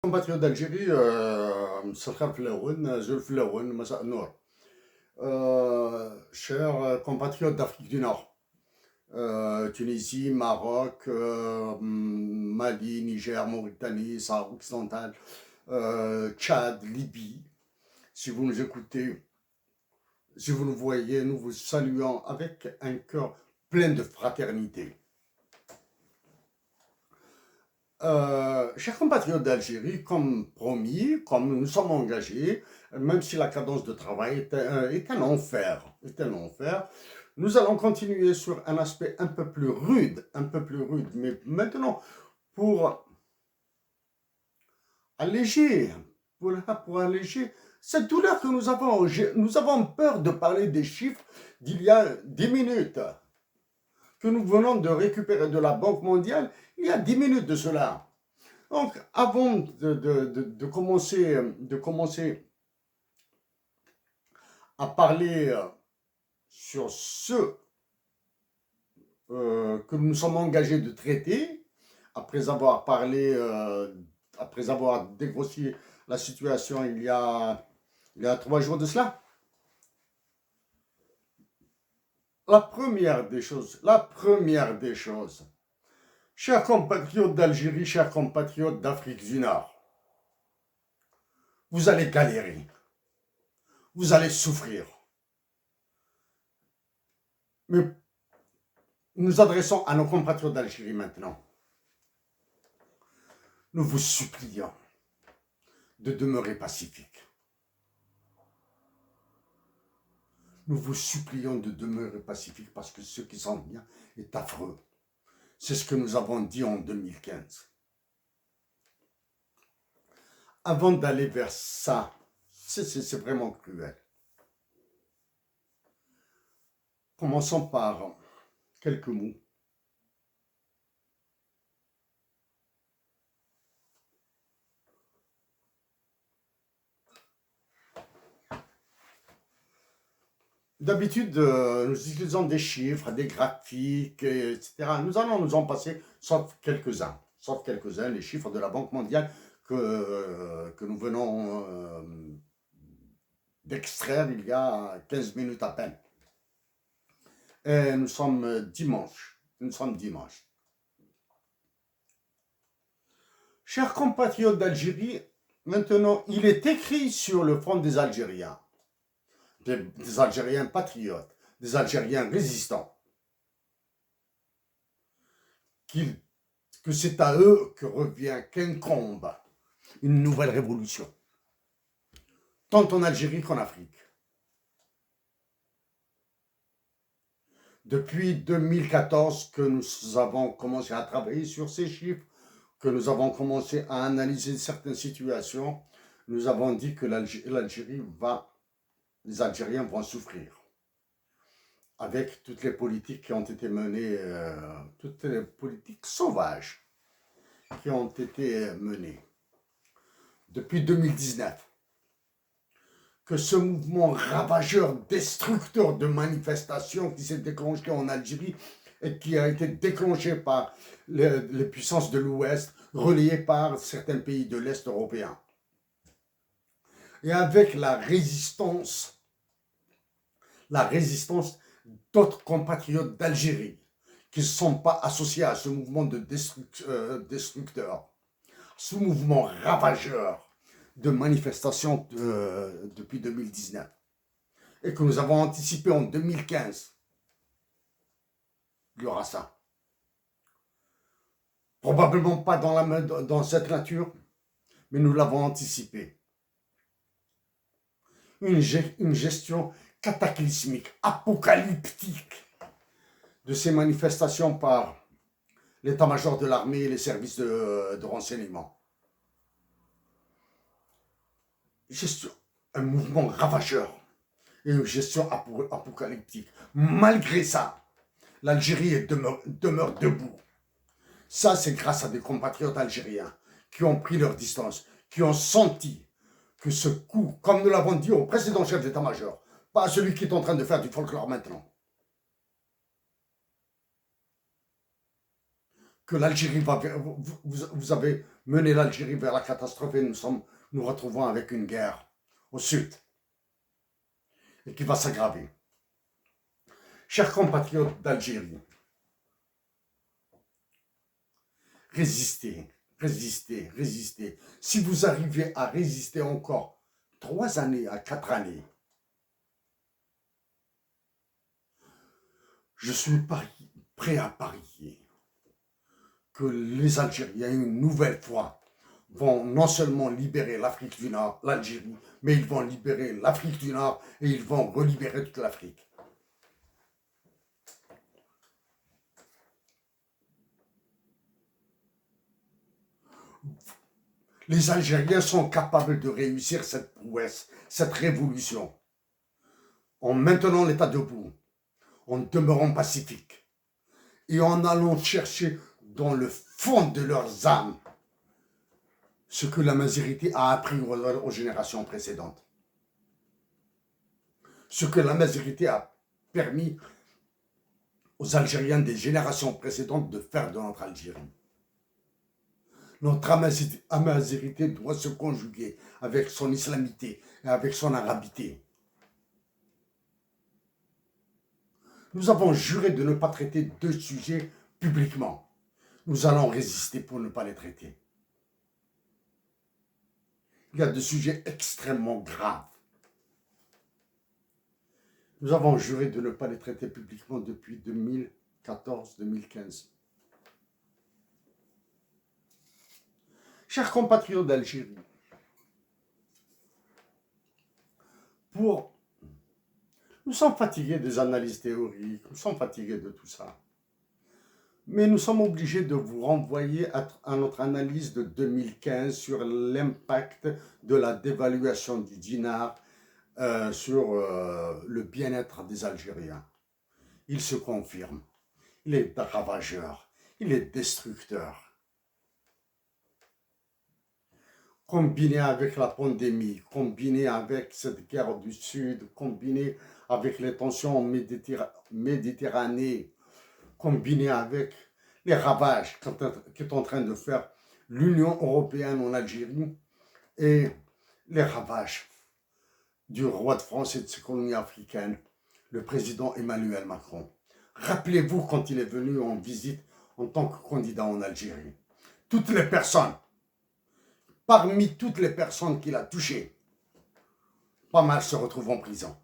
compatriotes d'Algérie, مساء في الأول زول في الأول مساء النور. Chers compatriotes d'Afrique du Nord, Tunisie, Maroc, Mali, Niger, Mauritanie, Sahara occidental, Tchad, Libye, si vous nous écoutez, si vous nous voyez, nous vous saluons avec un cœur plein de fraternité. Chers compatriotes d'Algérie, comme promis, comme nous nous sommes engagés, même si la cadence de travail est un enfer, nous allons continuer sur un aspect un peu plus rude, mais maintenant, pour alléger, pour alléger cette douleur que nous avons. Nous avons peur de parler des chiffres d'il y a 10 minutes, que nous venons de récupérer de la Banque mondiale il y a 10 minutes de cela. Donc, avant de commencer à parler sur ce que nous sommes engagés de traiter, après avoir parlé, après avoir dégrossi la situation il y a 3 jours de cela, la première des choses, chers compatriotes d'Algérie, chers compatriotes d'Afrique du Nord, vous allez galérer, vous allez souffrir. Mais nous adressons à nos compatriotes d'Algérie maintenant. Nous vous supplions de demeurer pacifiques. Nous vous supplions de demeurer pacifiques parce que ce qui s'en vient est affreux. C'est ce que nous avons dit en 2015. Avant d'aller vers ça, c'est vraiment cruel. Commençons par quelques mots. D'habitude, nous utilisons des chiffres, des graphiques, etc. Nous allons nous en passer, sauf quelques-uns, les chiffres de la Banque mondiale que nous venons d'extraire il y a 15 minutes à peine. Et nous sommes dimanche. Chers compatriotes d'Algérie, maintenant, il est écrit sur le front des Algériens, des Algériens patriotes, des Algériens résistants, que c'est à eux que revient, qu'incombe une nouvelle révolution, tant en Algérie qu'en Afrique. Depuis 2014 que nous avons commencé à travailler sur ces chiffres, que nous avons commencé à analyser certaines situations, nous avons dit que les Algériens vont souffrir avec toutes les politiques qui ont été menées, toutes les politiques sauvages qui ont été menées depuis 2019. Que ce mouvement ravageur, destructeur de manifestations qui s'est déclenché en Algérie et qui a été déclenché par les puissances de l'Ouest, relayé par certains pays de l'Est européen. Et avec la résistance d'autres compatriotes d'Algérie qui ne sont pas associés à ce mouvement de destructeur, ce mouvement ravageur de manifestations depuis 2019 et que nous avons anticipé en 2015. Il y aura ça. Probablement pas dans cette nature, mais nous l'avons anticipé. Une gestion cataclysmique, apocalyptique de ces manifestations par l'état-major de l'armée et les services de renseignement. Un mouvement ravageur et une gestion apocalyptique. Malgré ça, l'Algérie demeure debout. Ça, c'est grâce à des compatriotes algériens qui ont pris leur distance, qui ont senti que ce coup, comme nous l'avons dit au précédent chef d'état-major, pas à celui qui est en train de faire du folklore maintenant, que l'Algérie va... Vous avez mener l'Algérie vers la catastrophe et nous retrouvons avec une guerre au sud et qui va s'aggraver. Chers compatriotes d'Algérie, résistez, résistez, résistez. Si vous arrivez à résister encore 3 années à 4 années, je suis prêt à parier que les Algériens, une nouvelle fois, vont non seulement libérer l'Afrique du Nord, l'Algérie, mais ils vont libérer l'Afrique du Nord et ils vont relibérer toute l'Afrique. Les Algériens sont capables de réussir cette prouesse, cette révolution, en maintenant l'État debout, en demeurant pacifiques et en allant chercher dans le fond de leurs âmes ce que la majorité a appris aux générations précédentes. Ce que la majorité a permis aux Algériens des générations précédentes de faire de notre Algérie. Notre amazérité doit se conjuguer avec son islamité et avec son arabité. Nous avons juré de ne pas traiter deux sujets publiquement. Nous allons résister pour ne pas les traiter. Il y a des sujets extrêmement graves. Nous avons juré de ne pas les traiter publiquement depuis 2014-2015. Chers compatriotes d'Algérie, nous sommes fatigués des analyses théoriques, nous sommes fatigués de tout ça. Mais nous sommes obligés de vous renvoyer à notre analyse de 2015 sur l'impact de la dévaluation du dinar sur le bien-être des Algériens. Il se confirme. Il est ravageur. Il est destructeur. Combiné avec la pandémie, combiné avec cette guerre du Sud, combiné avec les tensions en Méditerranée, combiné avec les ravages qu'est en train de faire l'Union européenne en Algérie et les ravages du roi de France et de ses colonies africaines, le président Emmanuel Macron. Rappelez-vous quand il est venu en visite en tant que candidat en Algérie. Parmi toutes les personnes qu'il a touchées, pas mal se retrouvent en prison.